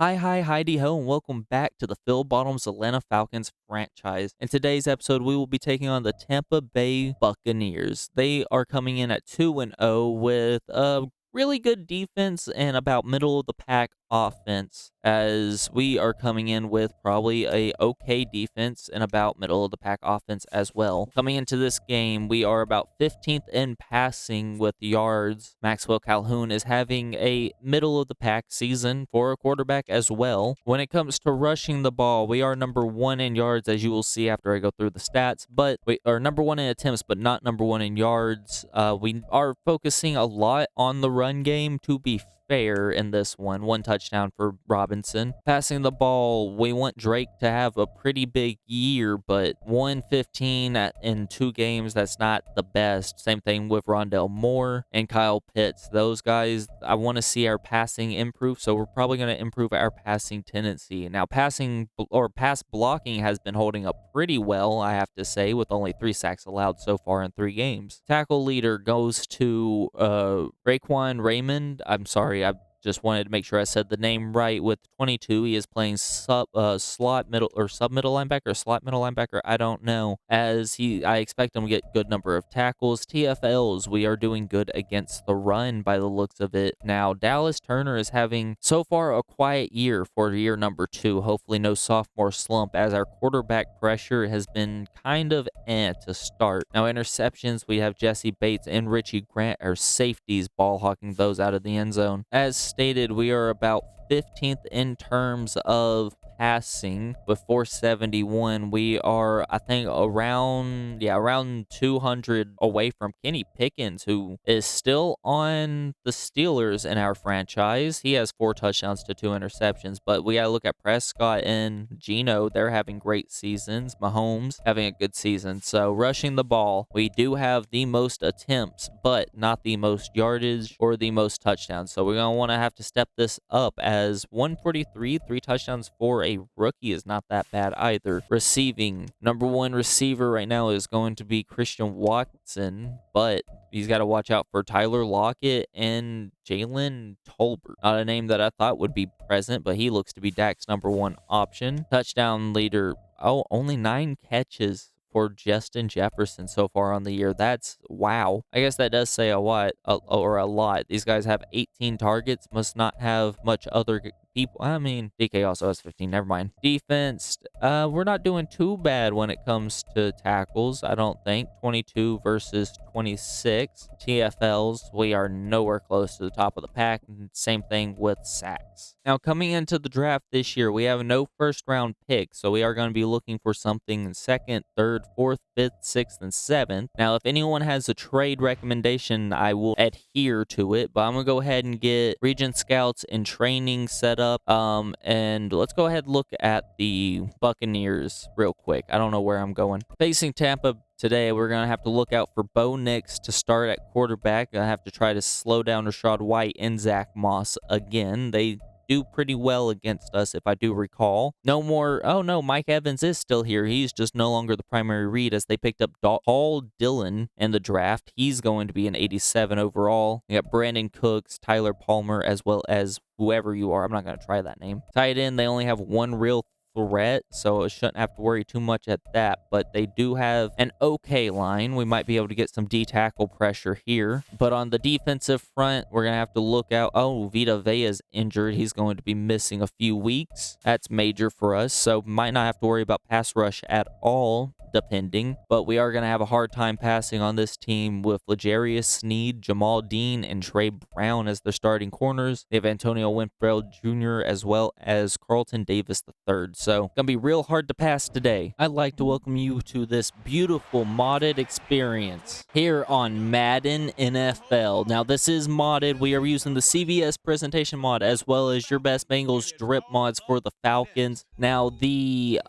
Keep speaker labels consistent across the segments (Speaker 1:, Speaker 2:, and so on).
Speaker 1: Hi, Heidi Ho, and welcome back to the Phil Bottoms Atlanta Falcons franchise. In today's episode, we will be taking on the Tampa Bay Buccaneers. They are coming in at 2-0 with a really good defense and about middle of the pack offense, as we are coming in with probably a okay defense and about middle of the pack offense as well. Coming into this game, we are about 15th in passing with yards. Maxwell Calhoun is having a middle of the pack season for a quarterback as well. When it comes to rushing the ball, we are number one in yards, as you will see after I go through the stats, but we are number one in attempts, but not number one in yards. We are focusing a lot on the run game, to be fair, in this one touchdown for Robinson. Passing the ball, we want Drake to have a pretty big year, but 115 in 2 games, that's not the best. Same thing with Rondell Moore and Kyle Pitts. Those guys, I want to see our passing improve, so we're probably going to improve our passing tendency. Now, pass blocking has been holding up pretty well, I have to say, with only 3 sacks allowed so far in 3 games. Tackle leader goes to Raekwon Raymond. I'm sorry, I just wanted to make sure I said the name right. With 22, he is playing slot middle or sub middle linebacker, slot middle linebacker. I don't know. I expect him to get good number of tackles. TFLs, we are doing good against the run by the looks of it. Now, Dallas Turner is having so far a quiet year for year number 2. Hopefully, no sophomore slump, as our quarterback pressure has been kind of to start. Now, interceptions, we have Jesse Bates and Richie Grant, our safeties, ball hawking those out of the end zone. As stated, we are about 15th in terms of passing with 471. We are, I think, around 200 away from Kenny Pickens, who is still on the Steelers in our franchise. He has 4 touchdowns to 2 interceptions, but we got to look at Prescott and Geno. They're having great seasons. Mahomes having a good season. So rushing the ball, we do have the most attempts, but not the most yardage or the most touchdowns. So we're going to have to step this up, as 143, 3 touchdowns for a rookie is not that bad either. Receiving, number 1 receiver right now is going to be Christian Watson, but he's got to watch out for Tyler Lockett and Jalen Tolbert. Not a name that I thought would be present, but he looks to be Dak's number 1 option. Touchdown leader, only 9 catches for Justin Jefferson so far on the year. That's wow. I guess that does say a lot. These guys have 18 targets, must not have much other people. I mean, DK also has 15. Never mind. Defense, we're not doing too bad when it comes to tackles, I don't think. 22 versus 26. TFLs, we are nowhere close to the top of the pack. Same thing with sacks. Now, coming into the draft this year, we have no first round pick, so we are going to be looking for something in 2nd, 3rd, 4th, 5th, 6th, and 7th. Now, if anyone has a trade recommendation, I will adhere to it, but I'm going to go ahead and get Region Scouts and training set up. And let's go ahead and look at the Buccaneers real quick. I don't know where I'm going. Facing Tampa today, we're going to have to look out for Bo Nix to start at quarterback. Going to have to try to slow down Rashad White and Zach Moss again. They do pretty well against us, if I do recall. No more. Oh no, Mike Evans is still here. He's just no longer the primary read, as they picked up Paul Dillon in the draft. He's going to be an 87 overall. You got Brandon Cooks, Tyler Palmer, as well as whoever you are. I'm not going to try that name. Tight end, they only have 1 real threat, so it shouldn't have to worry too much at that, but they do have an okay line. We might be able to get some D-tackle pressure here, but on the defensive front, we're going to have to look out. Vita Vea is injured. He's going to be missing a few weeks. That's major for us, so might not have to worry about pass rush at all, depending, but we are going to have a hard time passing on this team with L'Jarius Sneed, Jamal Dean, and Trey Brown as their starting corners. They have Antonio Winfield Jr. as well as Carlton Davis III. So, gonna be real hard to pass today. I'd like to welcome you to this beautiful modded experience here on Madden NFL. Now, this is modded. We are using the CVS presentation mod as well as Your Best Bengals drip mods for the Falcons. Now, the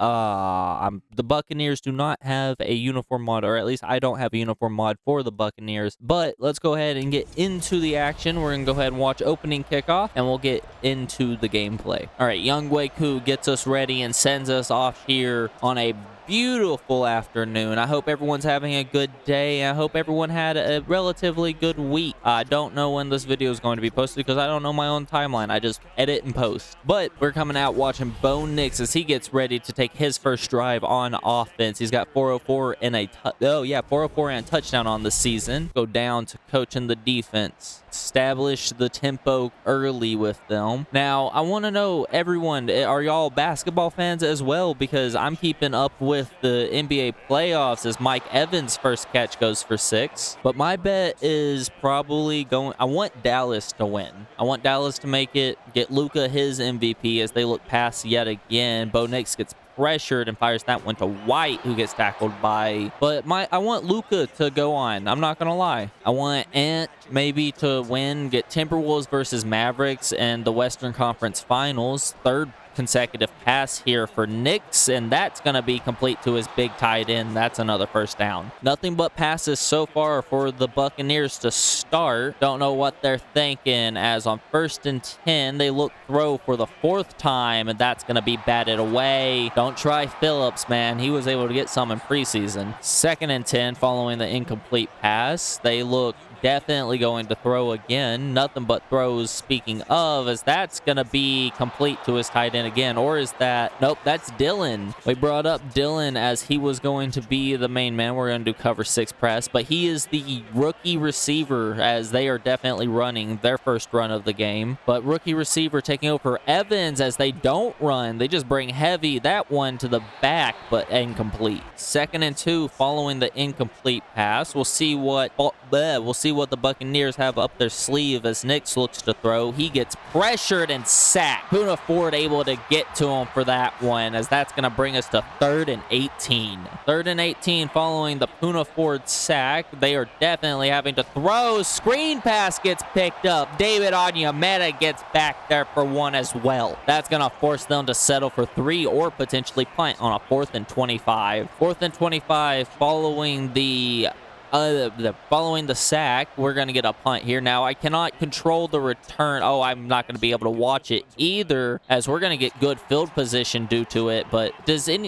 Speaker 1: Buccaneers do not have a uniform mod, or at least I don't have a uniform mod for the Buccaneers. But let's go ahead and get into the action. We're gonna go ahead and watch opening kickoff, and we'll get into the gameplay. All right, Young Wei Koo gets us ready money and sends us off here on a beautiful afternoon. I hope everyone's having a good day. I hope everyone had a relatively good week. I don't know when this video is going to be posted because I don't know my own timeline. I just edit and post. But we're coming out watching Bo Nix as he gets ready to take his first drive on offense. He's got 404 and a 404 and a touchdown on the season. Go down to coaching the defense. Establish the tempo early with them. Now, I want to know, everyone, are y'all basketball fans as well? Because I'm keeping up with the NBA playoffs as Mike Evans' first catch goes for 6. But my bet is probably going... I want Dallas to win. I want Dallas to make it, get Luka his MVP as they look past yet again. Bo Nix gets pressured and fires that one to White, who gets tackled by... But I want Luka to go on. I'm not going to lie. I want Ant maybe to win, get Timberwolves versus Mavericks in the Western Conference Finals. Third consecutive pass here for Knicks, and that's going to be complete to his big tight end. That's another first down. Nothing but passes so far for the Buccaneers to start. Don't know what they're thinking, as on 1st and 10, they look throw for the 4th time, and that's going to be batted away. Don't try Phillips, man. He was able to get some in preseason. 2nd and 10 following the incomplete pass. They look definitely going to throw again. Nothing but throws, speaking of, as that's going to be complete to his tight end again. Or is that... Nope, that's Dylan. We brought up Dylan as he was going to be the main man. We're going to do cover 6 press, but he is the rookie receiver as they are definitely running their first run of the game. But rookie receiver taking over Evans as they don't run. They just bring heavy. That one to the back, but incomplete. 2nd and 2 following the incomplete pass. We'll see what the Buccaneers have up their sleeve as Nix looks to throw. He gets pressured and sacked. Poona Ford able to get to him for that one, as that's going to bring us to 3rd and 18. 3rd and 18 following the Poona Ford sack. They are definitely having to throw. Screen pass gets picked up. David Onyemata gets back there for one as well. That's going to force them to settle for 3 or potentially punt on a 4th and 25. 4th and 25 following the sack. We're going to get a punt here. Now, I cannot control the return. Oh, I'm not going to be able to watch it either, as we're going to get good field position due to it. But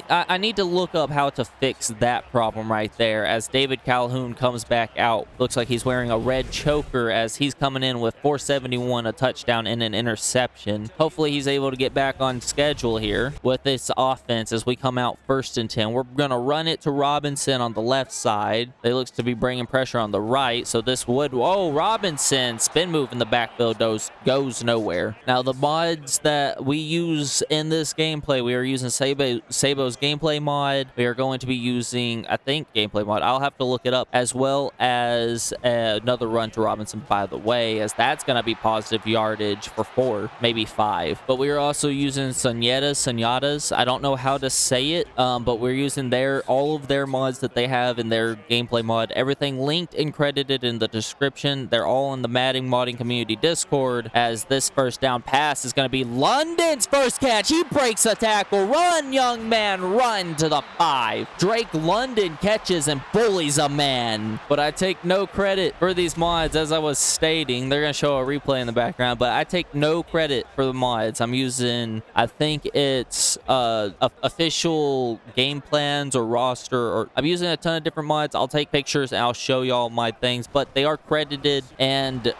Speaker 1: I need to look up how to fix that problem right there, as David Calhoun comes back out. Looks like he's wearing a red choker as he's coming in with 471, a touchdown, and an interception. Hopefully, he's able to get back on schedule here with this offense as we come out 1st and 10. We're going to run it to Robinson on the left side. They looks to be bringing pressure on the right, so this would... Oh, Robinson, spin move in the backfield goes nowhere. Now, the mods that we use in this gameplay, we are using Sabo's gameplay mod. We are going to be using, I think, gameplay mod. I'll have to look it up, as well as another run to Robinson, by the way, as that's going to be positive yardage for 4, maybe 5. But we are also using Sunyadas. I don't know how to say it, but we're using all of their mods that they have in their gameplay mod. Everything linked and credited in the description. They're all in the Madden modding community Discord, as this first down pass is going to be London's first catch. He breaks a tackle. Run, young man, run to the 5. Drake London catches and bullies a man. But I take no credit for these mods, as I was stating. They're going to show a replay in the background, but I take no credit for the mods. I'm using, I think it's official game plans or roster, or I'm using a ton of different mods. I'll take pictures and I'll show y'all my things, but they are credited. And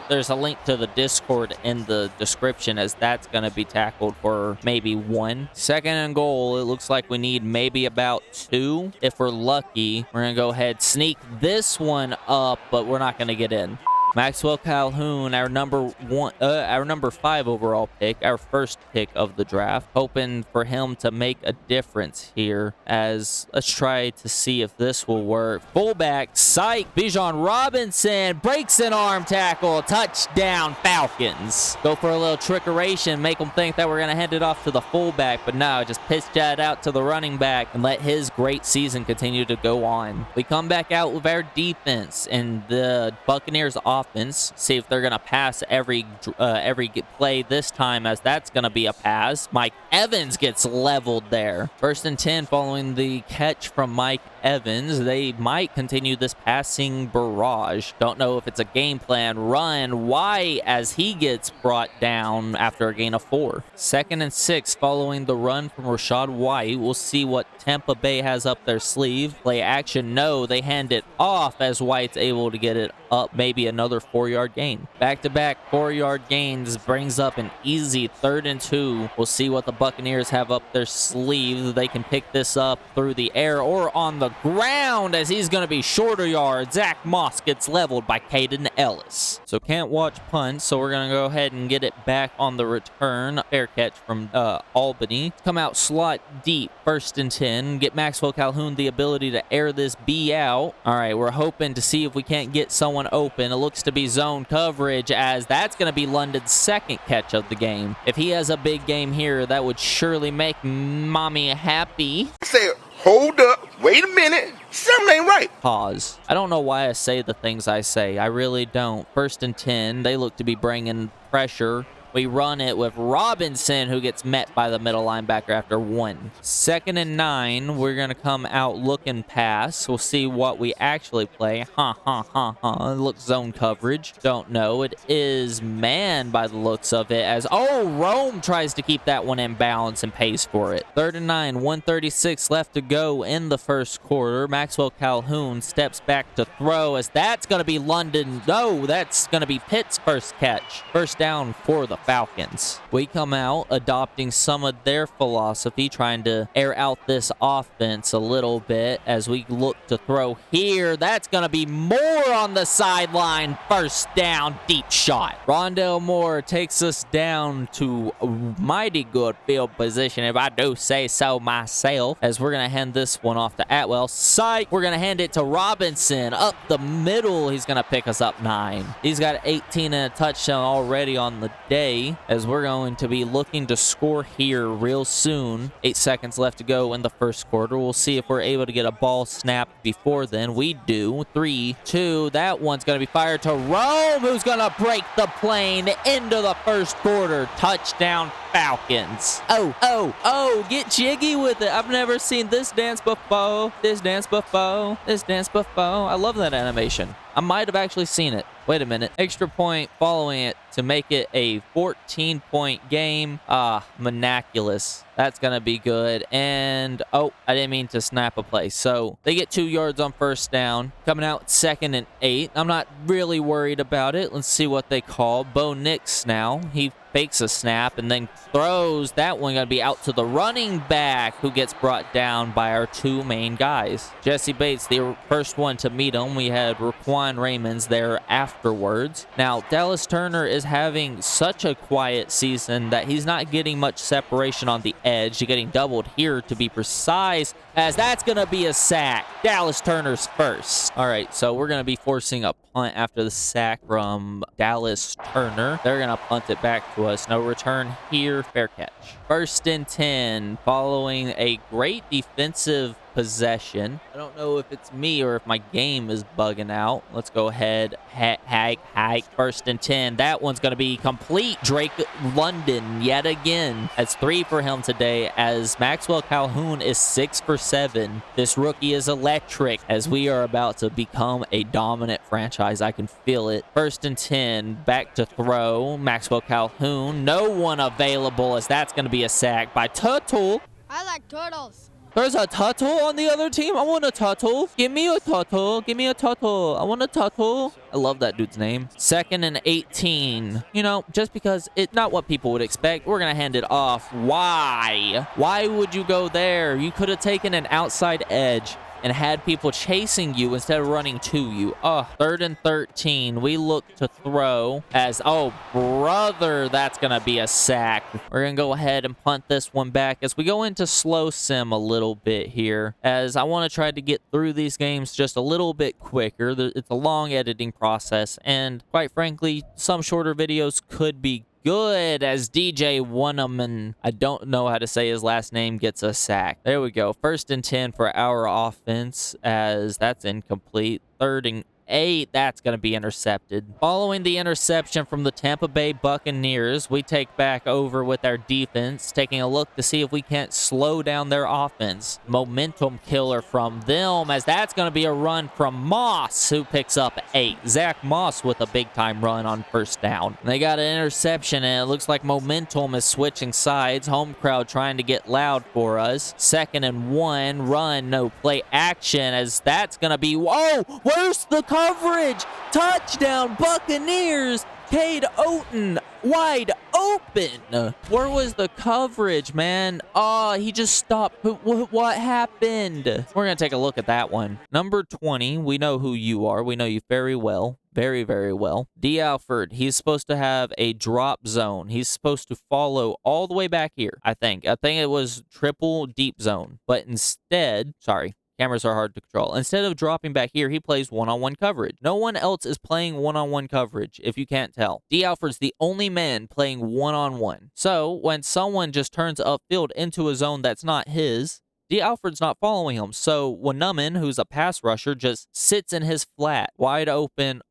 Speaker 1: there's a link to the Discord in the description, as that's going to be tackled for maybe 1. 2nd and goal. It looks like we need maybe about 2 if we're lucky. We're gonna go ahead, sneak this one up, but we're not gonna get in. Maxwell Calhoun, our number 5 overall pick, our first pick of the draft. Hoping for him to make a difference here, as let's try to see if this will work. Fullback, psych, Bijan Robinson breaks an arm tackle. Touchdown, Falcons. Go for a little trickeration, make them think that we're going to hand it off to the fullback, but no, just pitch that out to the running back and let his great season continue to go on. We come back out with our defense, and the Buccaneers offense offense. See if they're going to pass every play this time, as that's going to be a pass. Mike Evans gets leveled there. 1st and 10 following the catch from Mike Evans. They might continue this passing barrage. Don't know if it's a game plan run. Why, as he gets brought down after a gain of 4. 2nd and 6 following the run from Rashad White. We'll see what Tampa Bay has up their sleeve. Play action, no. They hand it off as White's able to get it up, maybe another 4-yard gain. Back-to-back 4-yard gains brings up an easy 3rd and 2. We'll see what the Buccaneers have up their sleeve. They can pick this up through the air or on the ground, as he's going to be shorter yard. Zach Moss gets leveled by Caden Ellis. So can't watch punts, so we're going to go ahead and get it back on the return. Fair catch from Albany. Come out slot deep. 1st and 10. Get Maxwell Calhoun the ability to air this B out. All right, we're hoping to see if we can't get someone open. It looks to be zone coverage, as that's going to be London's 2nd catch of the game. If he has a big game here, that would surely make mommy happy.
Speaker 2: Say, hold up, wait a minute, something ain't right.
Speaker 1: Pause. I don't know why I say the things I say. I really don't. 1st and 10. They look to be bringing pressure. We run it with Robinson, who gets met by the middle linebacker after 1. 2nd and 9. We're going to come out looking pass. We'll see what we actually play. It looks zone coverage. Don't know. It is man by the looks of it, as, Rome tries to keep that one in bounds and pays for it. 3rd and 9. 1:36 left to go in the 1st quarter. Maxwell Calhoun steps back to throw, as that's going to be London. No, that's going to be Pitt's 1st catch. 1st down for the Falcons. We come out adopting some of their philosophy, trying to air out this offense a little bit as we look to throw here. That's going to be Moore on the sideline. 1st down, deep shot. Rondell Moore takes us down to a mighty good field position, if I do say so myself, as we're going to hand this one off to Atwell. Psych! We're going to hand it to Robinson up the middle. He's going to pick us up 9. He's got 18 and a touchdown already on the day, as we're going to be looking to score here real soon. 8 seconds left to go in the 1st quarter. We'll see if we're able to get a ball snapped before then. We do. 3, 2. That one's going to be fired to Rome, who's going to break the plane into the 1st quarter. Touchdown Falcons. Get jiggy with it. I've never seen this dance before. This dance before. I love that animation. I might have actually seen it. Wait a minute. Extra point following it to make it a 14-point game. Manaculous. That's going to be good. And, I didn't mean to snap a play. So, they get 2 yards on 1st down. Coming out 2nd and 8. I'm not really worried about it. Let's see what they call. Bo Nix now. He fakes a snap and then throws. That one going to be out to the running back, who gets brought down by our 2 main guys. Jesse Bates, the first one to meet him. We had Raquan Raymonds there afterwards. Now, Dallas Turner is having such a quiet season that he's not getting much separation on the edge. He's getting doubled here, to be precise, as that's going to be a sack. Dallas Turner's 1st. All right, so we're going to be forcing a punt after the sack from Dallas Turner. They're going to punt it back to us. No return here. Fair catch. 1st and 10 following a great defensive possession. I don't know if it's me or if my game is bugging out. Let's go ahead. Hike. 1st and 10. That one's going to be complete. Drake London yet again. That's 3 for him today, as Maxwell Calhoun is 6 for 7. This rookie is electric, as we are about to become a dominant franchise. I can feel it. 1st and 10. Back to throw. Maxwell Calhoun. No one available, as that's going to be a sack by Tuttle.
Speaker 3: I like turtles.
Speaker 1: There's a Tuttle on the other team. I want a Tuttle. Give me a Tuttle. Give me a Tuttle. I want a Tuttle. I love that dude's name. 2nd and 18. Just because it's not what people would expect, we're going to hand it off. Why? Why would you go there? You could have taken an outside edge and had people chasing you instead of running to you. 3rd and 13. We look to throw, as, brother, that's going to be a sack. We're going to go ahead and punt this one back as we go into slow sim a little bit here, as I want to try to get through these games just a little bit quicker. It's a long editing process, and quite frankly, some shorter videos could be good, as DJ Wunneman, I don't know how to say his last name, gets a sack. There we go. 1st and 10 for our offense, as that's incomplete. 3rd and 8. That's going to be intercepted. Following the interception from the Tampa Bay Buccaneers, we take back over with our defense, taking a look to see if we can't slow down their offense. Momentum killer from them, as that's going to be a run from Moss, who picks up 8. Zach Moss with a big-time run on first down. They got an interception, and it looks like momentum is switching sides. Home crowd trying to get loud for us. 2nd and 1, run, no play action, as that's going to be, whoa, where's the coverage? Touchdown, Buccaneers. Cade Otton wide open. Where was the coverage, man? Oh, he just stopped. What happened? We're going to take a look at that one. Number 20, we know who you are. We know you very well. Very, very well. D. Alford, he's supposed to have a drop zone. He's supposed to follow all the way back here, I think. I think it was triple deep zone. But instead, sorry. Cameras are hard to control. Instead of dropping back here, he plays one-on-one coverage. No one else is playing one-on-one coverage, if you can't tell. D. Alford's the only man playing one-on-one. So, when someone just turns upfield into a zone that's not his, D. Alford's not following him. So, Wanaman, who's a pass rusher, just sits in his flat. Wide open.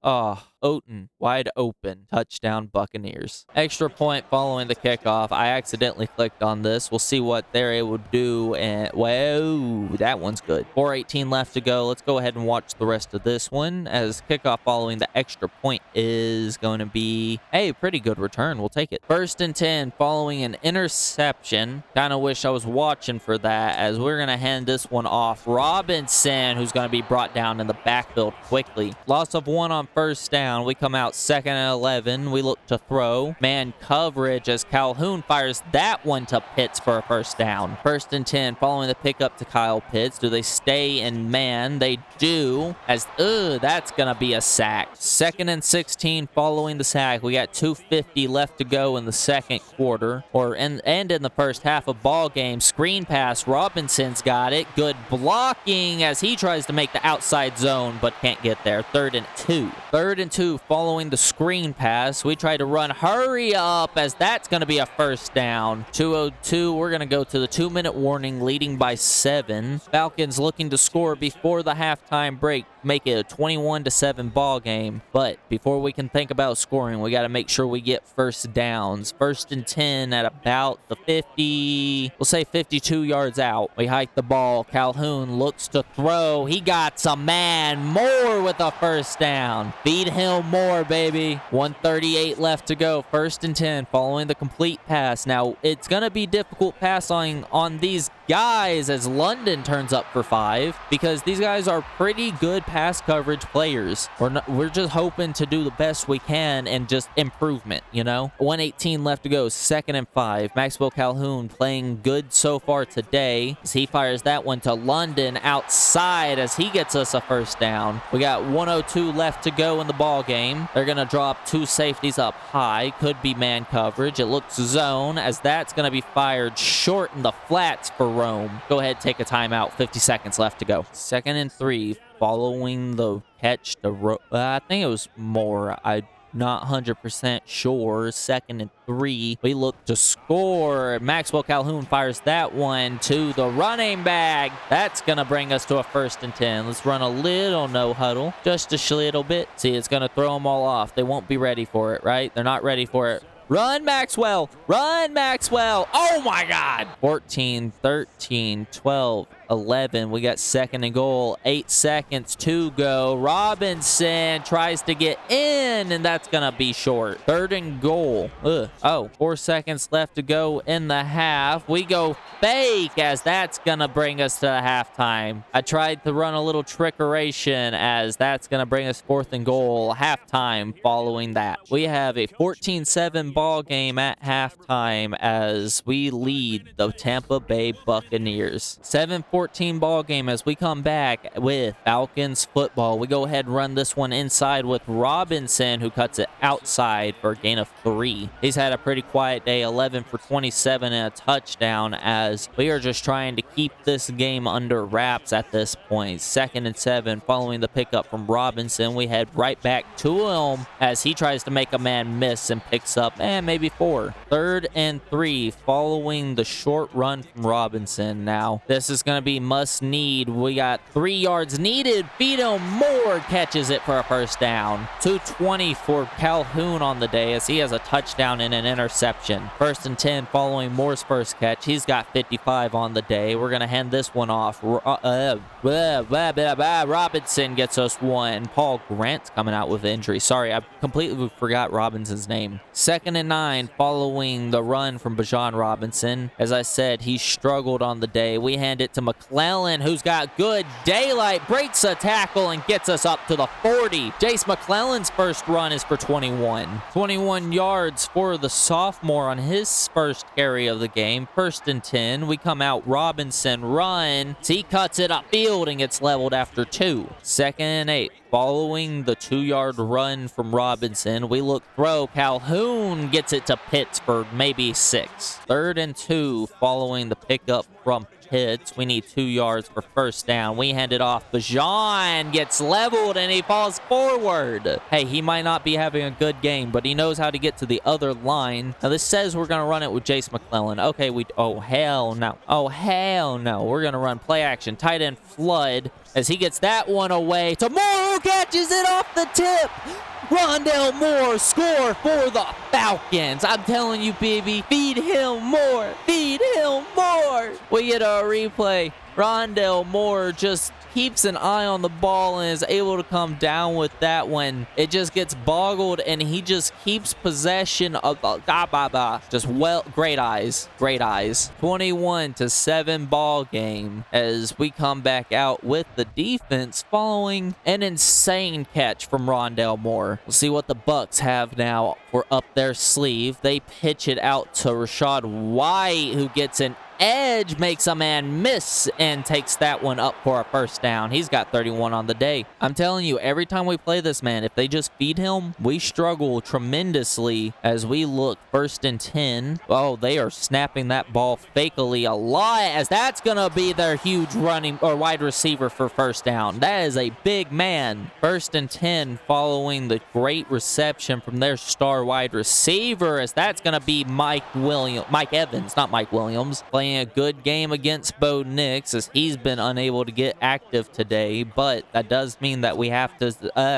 Speaker 1: Otton, wide open. Touchdown, Buccaneers. Extra point following the kickoff. I accidentally clicked on this. We'll see what they're able to do. And, whoa, that one's good. 4:18 left to go. Let's go ahead and watch the rest of this one, as kickoff following the extra point is going to be a pretty good return. We'll take it. 1st and 10 following an interception. Kind of wish I was watching for that, as we're going to hand this one off. Robinson, who's going to be brought down in the backfield quickly. Loss of 1 on first down. We come out 2nd and 11. We look to throw. Man coverage, as Calhoun fires that one to Pitts for a first down. 1st and 10 following the pickup to Kyle Pitts. Do they stay in man? They do, as that's going to be a sack. 2nd and 16 following the sack. We got 2:50 left to go in the second quarter, and in the first half of ball game. Screen pass. Robinson's got it. Good blocking as he tries to make the outside zone, but can't get there. 3rd and 2. 3rd and 2 following the screen pass. We try to run hurry up, as that's going to be a first down. 2:02. We're going to go to the 2-minute warning, leading by 7. Falcons looking to score before the halftime break, make it a 21-7 ball game. But before we can think about scoring, we got to make sure we get first downs. 1st and 10 at about the 50, we'll say 52 yards out. We hike the ball. Calhoun looks to throw. He got some man. Moore with a first down. Feed him more, baby. 1:38 left to go. 1st and 10 following the complete pass. Now, it's going to be difficult passing on these guys as London turns up for 5, because these guys are pretty good pass coverage players. We're just hoping to do the best we can and just improvement, you know? 1:18 left to go. 2nd and 5. Maxwell Calhoun playing good so far today, as he fires that one to London outside, as he gets us a first down. We got 1:02 left to go in the ball game. They're going to drop 2 safeties up high. Could be man coverage. It looks zone, as that's going to be fired short in the flats for Rome. Go ahead, take a timeout. 50 seconds left to go. 2nd and 3 following the catch to I think it was Moore. I'm not 100% sure. 2nd and 3. We look to score. Maxwell Calhoun fires that one to the running back. That's going to bring us to a 1st and 10. Let's run a little no huddle. Just a little bit. See, it's going to throw them all off. They won't be ready for it, right? They're not ready for it. Run, Maxwell! Run, Maxwell! Oh, my God! 14, 13, 12, 11. We got 2nd and goal. 8 seconds to go. Robinson tries to get in, and that's going to be short. 3rd and goal. 4 seconds left to go in the half. We go fake, as that's going to bring us to the halftime. I tried to run a little trickeration, as that's going to bring us 4th and goal. Halftime following that. We have a 14-7 ball game at halftime, as we lead the Tampa Bay Buccaneers. 7-14 ball game as we come back with Falcons football. We go ahead and run this one inside with Robinson, who cuts it outside for a gain of 3. He's had a pretty quiet day, 11 for 27 and a touchdown, as we are just trying to keep this game under wraps at this point. 2nd and 7 following the pickup from Robinson. We head right back to him as he tries to make a man miss and picks up maybe 4. 3rd and 3 following the short run from Robinson. Now, this is going to be must need. We got 3 yards needed. Vito Moore catches it for a first down. 220 for Calhoun on the day as he has a touchdown and an interception. 1st and 10 following Moore's first catch. He's got 55 on the day. We're going to hand this one off. Robinson gets us one. Paul Grant's coming out with injury. Sorry, I completely forgot Robinson's name. 2nd and 9 following the run from Bijan Robinson. As I said, he struggled on the day. We hand it to McClellan, who's got good daylight, breaks a tackle, and gets us up to the 40. Jace McClellan's first run is for 21. 21 yards for the sophomore on his first carry of the game. 1st and 10. We come out Robinson run. He cuts it upfield and gets leveled after 2. 2nd and 8. Following the 2-yard run from Robinson, we look throw. Calhoun gets it to Pitts for maybe 6. 3rd and 2 following the pickup from Pitts. We need 2 yards for first down. We hand it off. Bijan gets leveled and he falls forward. Hey, he might not be having a good game, but he knows how to get to the other line. Now, this says we're going to run it with Jace McClellan. Okay, oh, hell no. Oh, hell no. We're going to run play action. Tight end Flood as he gets that one away to Moore, who catches it off the tip. Rondell Moore score for the Falcons. I'm telling you, baby, feed him more. Feed him more. We get a replay. Rondell Moore just keeps an eye on the ball and is able to come down with that one. It just gets boggled and he just keeps possession of great eyes. 21-7 ball game as we come back out with the defense following an insane catch from Rondell Moore. We'll see what the Bucks have now for up their sleeve. They pitch it out to Rashad White, who gets an edge, makes a man miss, and takes that one up for a first down. He's got 31 on the day. I'm telling you, every time we play this man, if they just feed him, we struggle tremendously as we look 1st and 10. Oh, they are snapping that ball fakely a lot as that's going to be their huge running or wide receiver for first down. That is a big man. 1st and 10 following the great reception from their star wide receiver as that's going to be Mike Evans, not Mike Williams, playing a good game against Bo Nix as he's been unable to get active today, but that does mean that we have to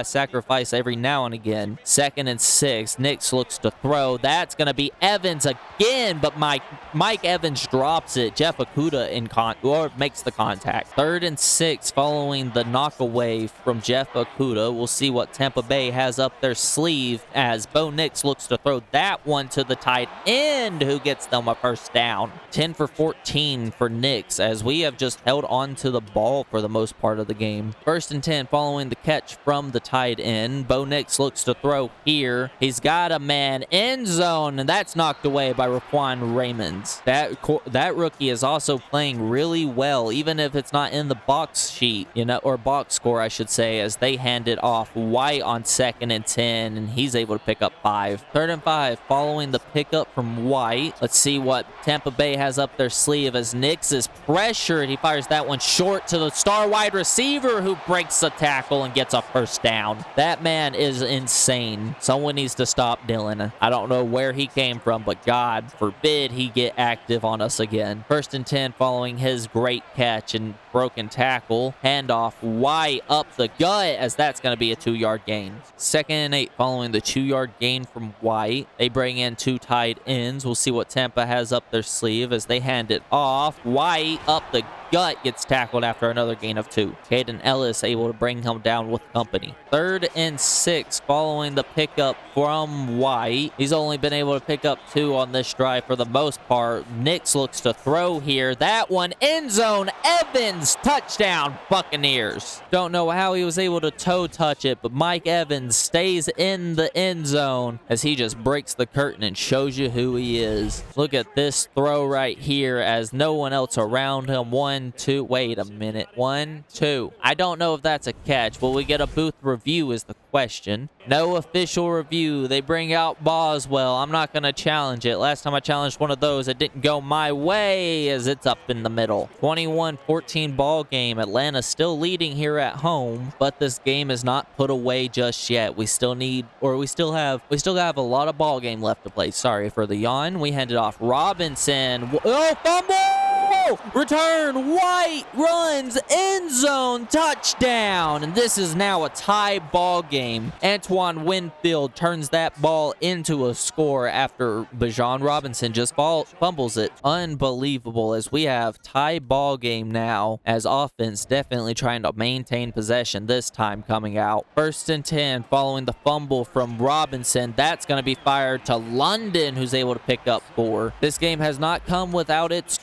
Speaker 1: sacrifice every now and again. 2nd and 6. Nix looks to throw. That's going to be Evans again, but Mike Evans drops it. Jeff Okuda makes the contact. 3rd and 6 following the knockaway from Jeff Okuda. We'll see what Tampa Bay has up their sleeve as Bo Nix looks to throw that one to the tight end, who gets them a first down. 10 for 14 for Nix as we have just held on to the ball for the most part of the game. 1st and 10 following the catch from the tight end. Bo Nix looks to throw here. He's got a man end zone, and that's knocked away by Raquan Raymonds. That rookie is also playing really well, even if it's not in the box sheet, or box score, I should say, as they hand it off. White on 2nd and 10, and he's able to pick up 5. 3rd and 5 following the pickup from White. Let's see what Tampa Bay has up their sleeve as Nix is pressured. He fires that one short to the star wide receiver, who breaks the tackle and gets a first down. That man is insane. Someone needs to stop Dylan. I don't know where he came from, but God forbid he get active on us again. 1st and 10 following his great catch and broken tackle. Handoff White up the gut as that's going to be a 2-yard gain. 2nd and 8 following the 2-yard gain from White. They bring in 2 tight ends. We'll see what Tampa has up their sleeve as they hand it off. White up the gut gets tackled after another gain of 2. Caden Ellis able to bring him down with company. 3rd and 6 following the pickup from White. He's only been able to pick up 2 on this drive for the most part. Nix looks to throw here. That one end zone. Evans touchdown Buccaneers. Don't know how he was able to toe touch it, but Mike Evans stays in the end zone as he just breaks the curtain and shows you who he is. Look at this throw right here as no one else around him. 1, 2, wait a minute. 1, 2. I don't know if that's a catch. Will we get a booth review is the question. No official review. They bring out Boswell. I'm not going to challenge it. Last time I challenged one of those, it didn't go my way as it's up in the middle. 21-14 ball game. Atlanta still leading here at home, but this game is not put away just yet. We still have a lot of ball game left to play. Sorry for the yawn. We handed off Robinson. Oh, fumble! whoa, whoa! Return, White runs, end zone, touchdown! And this is now a tie ball game. Antoine Winfield turns that ball into a score after Bijan Robinson just fumbles it. Unbelievable, as we have tie ball game now, as offense definitely trying to maintain possession this time coming out. 1st and 10 following the fumble from Robinson. That's going to be fired to London, who's able to pick up 4. This game has not come without its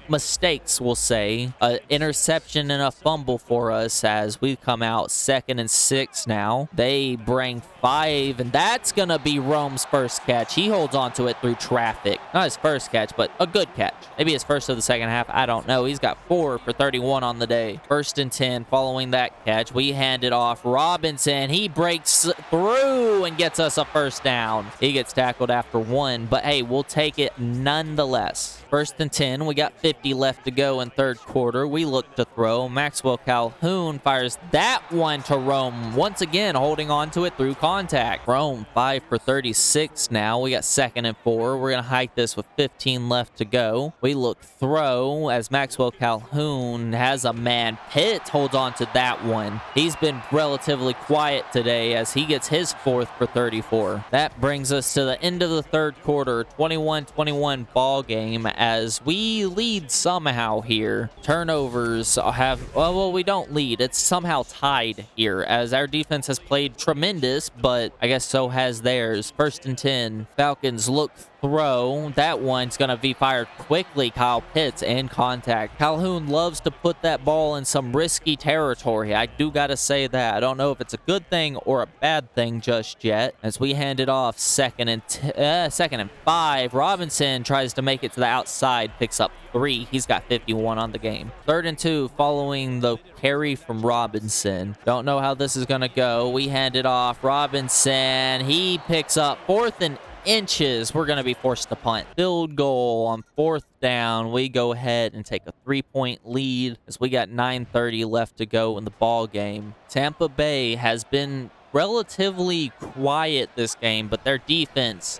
Speaker 1: mistakes, we'll say. An interception and a fumble for us as we come out 2nd and 6 now. They bring 5, and that's going to be Rome's first catch. He holds on to it through traffic. Not his first catch, but a good catch. Maybe his first of the second half. I don't know. He's got 4 for 31 on the day. 1st and 10 following that catch. We hand it off. Robinson, he breaks through and gets us a first down. He gets tackled after 1, but hey, we'll take it nonetheless. 1st and 10. We got 50 left to go in 3rd quarter. We look to throw. Maxwell Calhoun fires that one to Rome. Once again, holding on to it through contact. Rome 5 for 36 now. We got 2nd and 4. We're going to hike this with 15 left to go. We look throw as Maxwell Calhoun has a man. Pitts holds on to that one. He's been relatively quiet today as he gets his 4th for 34. That brings us to the end of the 3rd quarter. 21-21 ball game as we lead somehow here. Turnovers have, well, we don't lead. It's somehow tied here as our defense has played tremendous, but I guess so has theirs. 1st and 10. Falcons look throw. That one's going to be fired quickly. Kyle Pitts in contact. Calhoun loves to put that ball in some risky territory. I do got to say that. I don't know if it's a good thing or a bad thing just yet. As we hand it off 2nd and 5. Robinson tries to make it to the outside. Picks up 3. He's got 51 on the game. 3rd and 2 following the carry from Robinson. Don't know how this is going to go. We hand it off. Robinson. He picks up 4th and inches. We're going to be forced to punt. Field goal on 4th down. We go ahead and take a 3-point lead as we got 9:30 left to go in the ball game. Tampa Bay has been relatively quiet this game, but their defense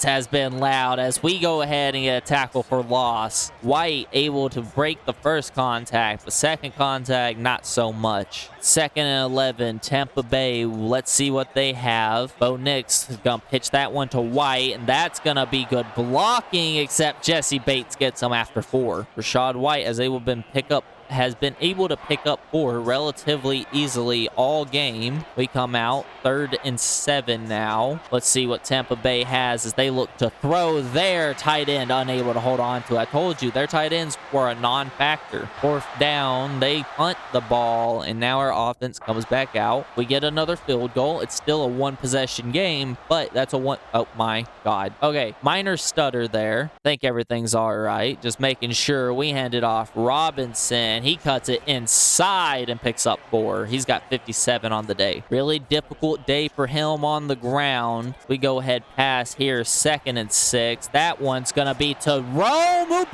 Speaker 1: has been loud as we go ahead and get a tackle for loss. White able to break the first contact, but second contact not so much. 2nd and 11, Tampa Bay. Let's see what they have. Bo Nix is gonna pitch that one to White, and that's gonna be good blocking, except Jesse Bates gets him after 4. Rashad White has been able to pick up 4 relatively easily all game. We come out 3rd and 7 now. Let's see what Tampa Bay has as they look to throw their tight end, unable to hold on to it. I told you, their tight ends were a non-factor. 4th down, they punt the ball, and now our offense comes back out. We get another field goal. It's still a 1-possession game, but that's a one. Oh my God. Okay, minor stutter there. Think everything's all right. Just making sure. We hand it off. Robinson. He cuts it inside and picks up 4. He's got 57 on the day. Really difficult day for him on the ground. We go ahead pass here, 2nd and 6. That one's going to be to Rome, who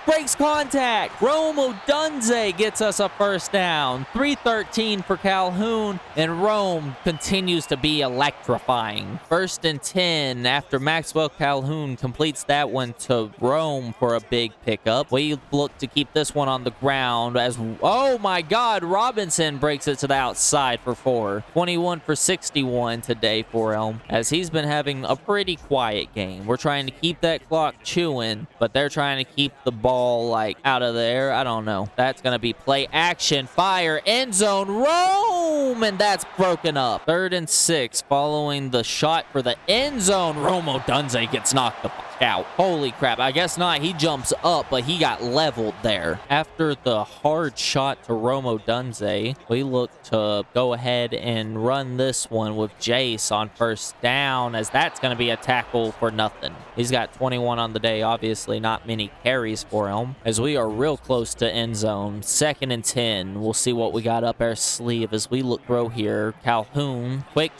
Speaker 1: breaks contact. Rome Odunze gets us a first down. 3:13 for Calhoun, and Rome continues to be electrifying. 1st and 10 after Maxwell Calhoun completes that one to Rome for a big pickup. We look to keep this one on the ground as, oh my God, Robinson breaks it to the outside for 4. 21 for 61 today for him, as he's been having a pretty quiet game. We're trying to keep that clock chewing, but they're trying to keep the ball like out of there. I don't know. That's going to be play action, fire, end zone, Rome, and that's broken up. 3rd and 6 following the shot for the end zone. Rome Odunze gets knocked the fuck out. Holy crap. I guess not. He jumps up, but he got leveled there. After the hard shot to Rome Odunze, we look to go ahead and run this one with Jace on 1st down, as that's going to be a tackle for nothing. He's got 21 on the day. Obviously not many carries for him, as we are real close to end zone. 2nd and 10. We'll see what we got up our sleeve as we look through here. Calhoun, quick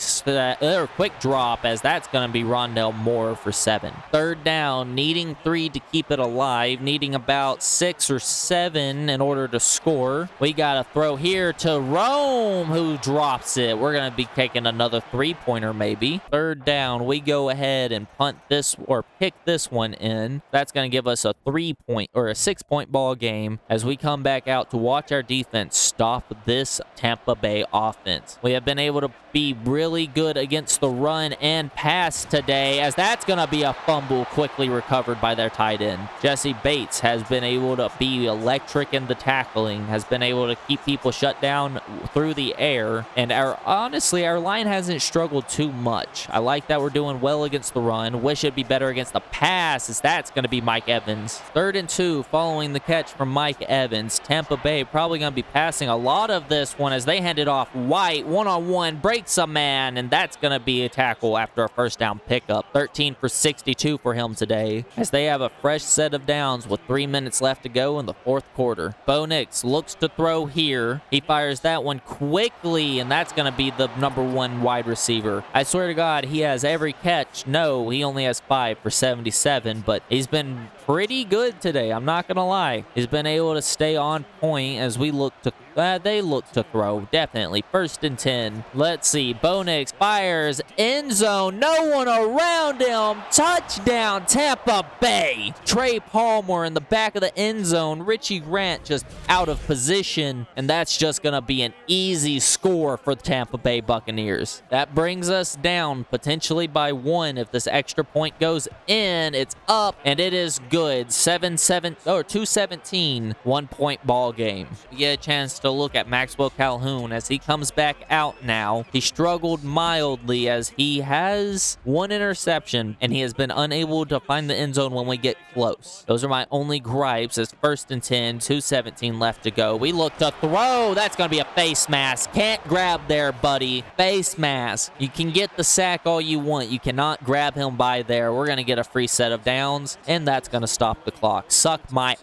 Speaker 1: drop, as that's going to be Rondell Moore for 7. 3rd down down, needing 3 to keep it alive, needing about 6 or 7 in order to score. We got to throw here to Rome, who drops it. We're going to be taking another 3-pointer maybe. Third down, we go ahead and punt this or pick this one in. That's going to give us a 3-point or a 6-point ball game as we come back out to watch our defense stop this Tampa Bay offense. We have been able to be really good against the run and pass today, as that's going to be a fumble quickly recovered by their tight end. Jesse Bates has been able to be electric in the tackling, has been able to keep people shut down through the air, and honestly, our line hasn't struggled too much. I like that we're doing well against the run. Wish it'd be better against the pass, as that's going to be Mike Evans. 3rd and 2 following the catch from Mike Evans. Tampa Bay probably going to be passing a lot of this one as they hand it off. White, one-on-one, breaks a man, and that's going to be a tackle after a first down pickup. 13 for 62 for him today, as they have a fresh set of downs with 3 minutes left to go in the 4th quarter. Bo Nix looks to throw here. He fires that one quickly, and that's going to be the #1 wide receiver. I swear to God, he has every catch. No, he only has 5 for 77, but he's been pretty good today. I'm not going to lie. He's been able to stay on point as we look to they look to throw, definitely. 1st and 10. Let's see. Bo Nix fires, end zone, no one around him. Touchdown, Tampa Bay. Trey Palmer in the back of the end zone. Richie Grant just out of position, and that's just going to be an easy score for the Tampa Bay Buccaneers. That brings us down potentially by 1. If this extra point goes in, it's up, and it is good. 2-17, 1-point ball game. We get a chance to look at Maxwell Calhoun as he comes back out now. He struggled mildly as he has 1 interception, and he has been unable to find the end zone when we get close. Those are my only gripes. As 1st and 10, 2:17 left to go. We look to throw. That's going to be a face mask. Can't grab there, buddy. Face mask. You can get the sack all you want. You cannot grab him by there. We're going to get a free set of downs, and that's going to stop the clock. Suck my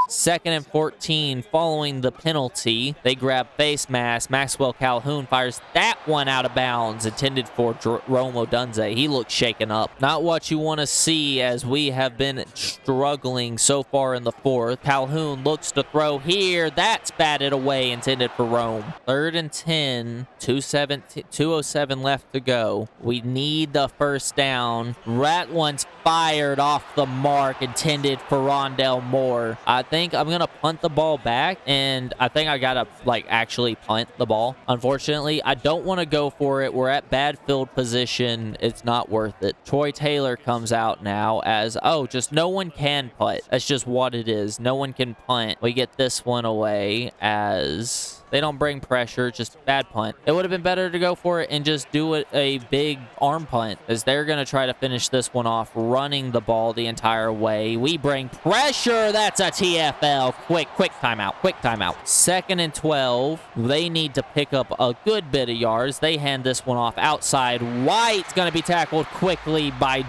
Speaker 1: 2nd and 14 following the penalty. They grab face mask. Maxwell Calhoun fires that one out of bounds, intended for Rome Odunze. He looks shaken up. Not what you want to see, as we have been struggling so far in the 4th. Calhoun looks to throw here. That's batted away, intended for Rome. 3rd and 10, 2:07 left to go. We need the first down. That one's fired off the mark, intended for Rondell Moore. I think I'm going to punt the ball back, and I think I got to, actually punt the ball. Unfortunately, I don't want to go for it. We're at bad field position. It's not worth it. Troy Taylor comes out now as, just no one can punt. That's just what it is. No one can punt. We get this one away as they don't bring pressure, just bad punt. It would have been better to go for it and just do it a big arm punt, as they're going to try to finish this one off running the ball the entire way. We bring pressure. That's a TFL. Quick timeout. 2nd and 12. They need to pick up a good bit of yards. They hand this one off outside. White's going to be tackled quickly by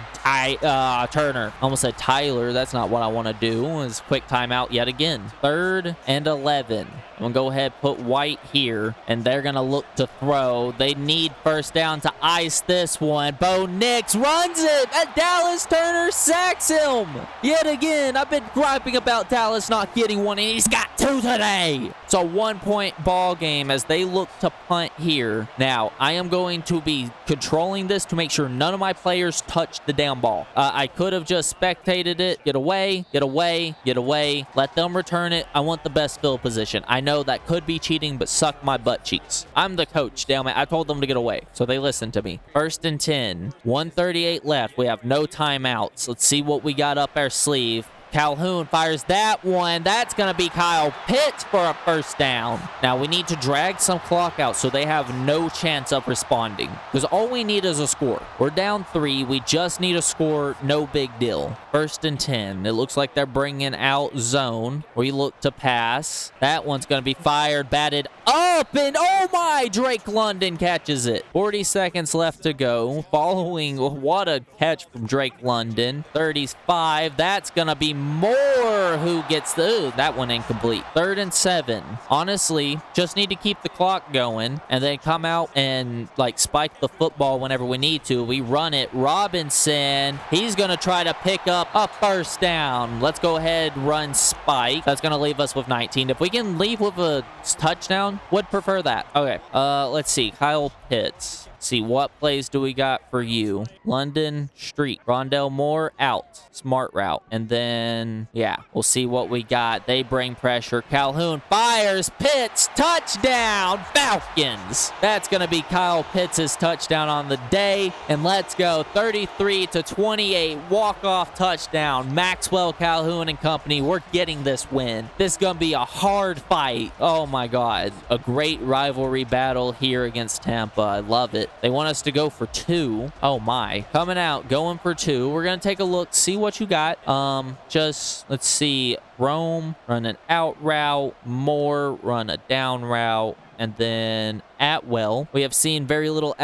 Speaker 1: Turner. Almost said Tyler. That's not what I want to do. It's quick timeout yet again. 3rd and 11. I'm going to go ahead, put White here, and they're going to look to throw. They need first down to ice this one. Bo Nix runs it, and Dallas Turner sacks him. Yet again, I've been griping about Dallas not getting one, and he's got 2 today. It's a 1-point ball game as they look to punt here. Now, I am going to be controlling this to make sure none of my players touch the damn ball. I could have just spectated it. Get away. Let them return it. I want the best field position. I know that could be cheating, but suck my butt cheeks. I'm the coach, damn it. I told them to get away, so they listened to me. 1st and 10, 1:38 left. We have no timeouts. Let's see what we got up our sleeve. Calhoun fires that one. That's going to be Kyle Pitts for a first down. Now, we need to drag some clock out so they have no chance of responding, because all we need is a score. We're down 3. We just need a score. No big deal. 1st and 10. It looks like they're bringing out zone. We look to pass. That one's going to be fired, batted. Oh! up, and oh my, Drake London catches it. 40 seconds left to go. Following, what a catch from Drake London. 35, that's going to be more who gets the, that one incomplete. 3rd and 7. Honestly, just need to keep the clock going and then come out and like spike the football whenever we need to. We run it. Robinson, he's going to try to pick up a first down. Let's go ahead, run spike. That's going to leave us with 19. If we can leave with a touchdown, would prefer that. Okay, let's see. Kyle Pitts. See, what plays do we got for you? London Street. Rondell Moore out. Smart route. And then, yeah, we'll see what we got. They bring pressure. Calhoun fires. Pitts. Touchdown. Falcons. That's going to be Kyle Pitts' touchdown on the day. And let's go. 33-28. Walk-off touchdown. Maxwell, Calhoun, and company. We're getting this win. This is going to be a hard fight. Oh, my God. A great rivalry battle here against Tampa. I love it. They want us to go for 2. Oh my. Coming out, going for 2. We're going to take a look, see what you got. Just, let's see. Rome, run an out route. Moore, run a down route. And then Atwell. We have seen very little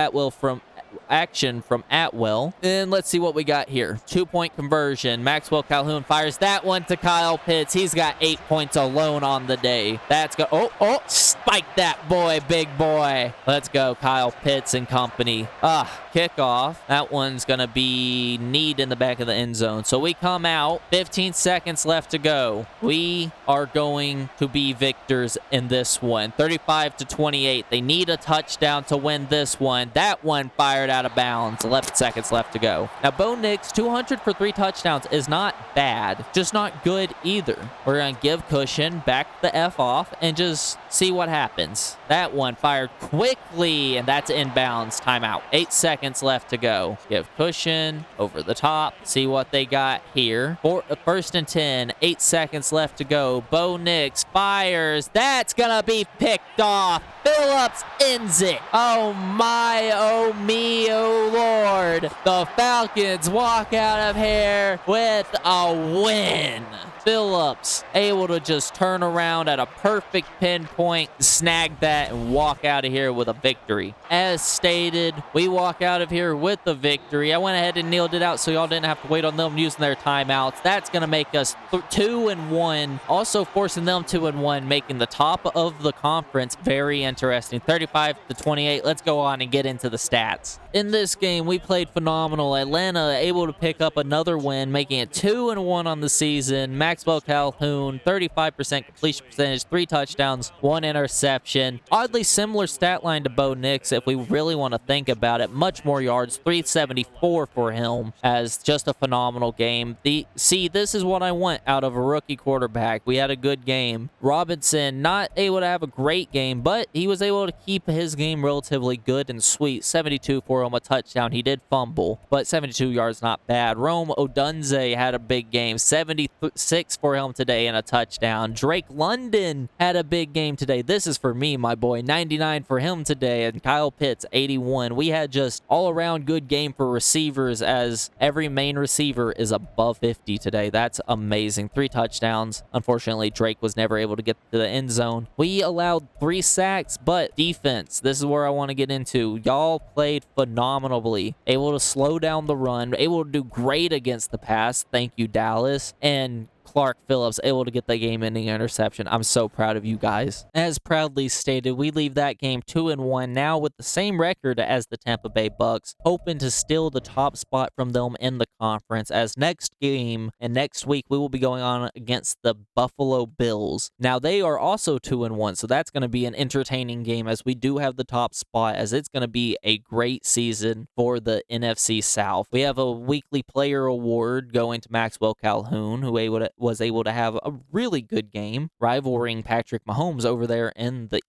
Speaker 1: action from Atwell. And let's see what we got here. 2-point conversion. Maxwell Calhoun fires that one to Kyle Pitts. He's got 8 points alone on the day. That's go. Oh, spike that boy, big boy. Let's go, Kyle Pitts and company. Kickoff. That one's gonna be need in the back of the end zone. So we come out. 15 seconds left to go. We are going to be victors in this one. 35-28. They need a touchdown to win this one. That one fired out of bounds. 11 seconds left to go. Now, Bo Nix, 200 for 3 touchdowns is not bad, just not good either. We're going to give cushion, back the F off, and just see what happens. That one fired quickly, and that's inbounds. Timeout. 8 seconds left to go. Give cushion, over the top, see what they got here. 1st and 10, 8 seconds left to go. Bo Nix fires. That's going to be picked off. Phillips ends it. Oh my, oh me, oh Lord. The Falcons walk out of here with a win. Phillips able to just turn around at a perfect pinpoint, snag that, and walk out of here with a victory. As stated, we walk out of here with the victory. I went ahead and kneeled it out so y'all didn't have to wait on them using their timeouts. That's going to make us 2-1. Also forcing them 2-1, making the top of the conference very interesting. 35-28. Let's go on and get into the stats. In this game, we played phenomenal. Atlanta able to pick up another win, making it 2-1 on the season. Maxwell Calhoun, 35% completion percentage, 3 touchdowns, 1 interception. Oddly similar stat line to Bo Nix if we really want to think about it. Much more yards, 374 for him, as just a phenomenal game. This is what I want out of a rookie quarterback. We had a good game. Robinson, not able to have a great game, but he was able to keep his game relatively good and sweet. 72 for him, a touchdown. He did fumble, but 72 yards, not bad. Rome Odunze had a big game. 76 for him today and a touchdown. Drake London had a big game today. This is for me, my boy. 99 for him today, and Kyle Pitts, 81. We had just all-around good game for receivers, as every main receiver is above 50 today. That's amazing. 3 touchdowns. Unfortunately, Drake was never able to get to the end zone. We allowed 3 sacks, but defense, this is where I want to get into. Y'all played phenomenally. Able to slow down the run, able to do great against the pass. Thank you, Dallas. And Clark Phillips able to get the game-ending interception. I'm so proud of you guys. As proudly stated, we leave that game 2-1 now with the same record as the Tampa Bay Bucks, hoping to steal the top spot from them in the conference, as next game and next week we will be going on against the Buffalo Bills. Now they are also 2-1, so that's going to be an entertaining game, as we do have the top spot, as it's going to be a great season for the NFC South. We have a weekly player award going to Maxwell Calhoun, who was able to have a really good game, rivaling Patrick Mahomes over there in the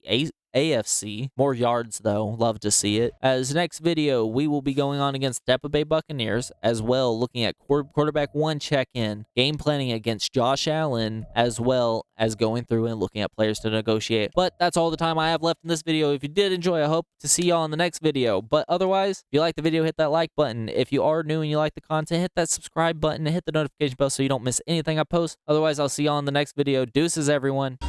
Speaker 1: AFC. More yards, though. Love to see it. As next video, we will be going on against Tampa Bay Buccaneers, as well looking at quarterback 1 check-in, game planning against Josh Allen, as well as going through and looking at players to negotiate. But that's all the time I have left in this video. If you did enjoy, I hope to see y'all in the next video. But otherwise, if you like the video, hit that like button. If you are new and you like the content, hit that subscribe button and hit the notification bell so you don't miss anything I post. Otherwise, I'll see y'all in the next video. Deuces, everyone.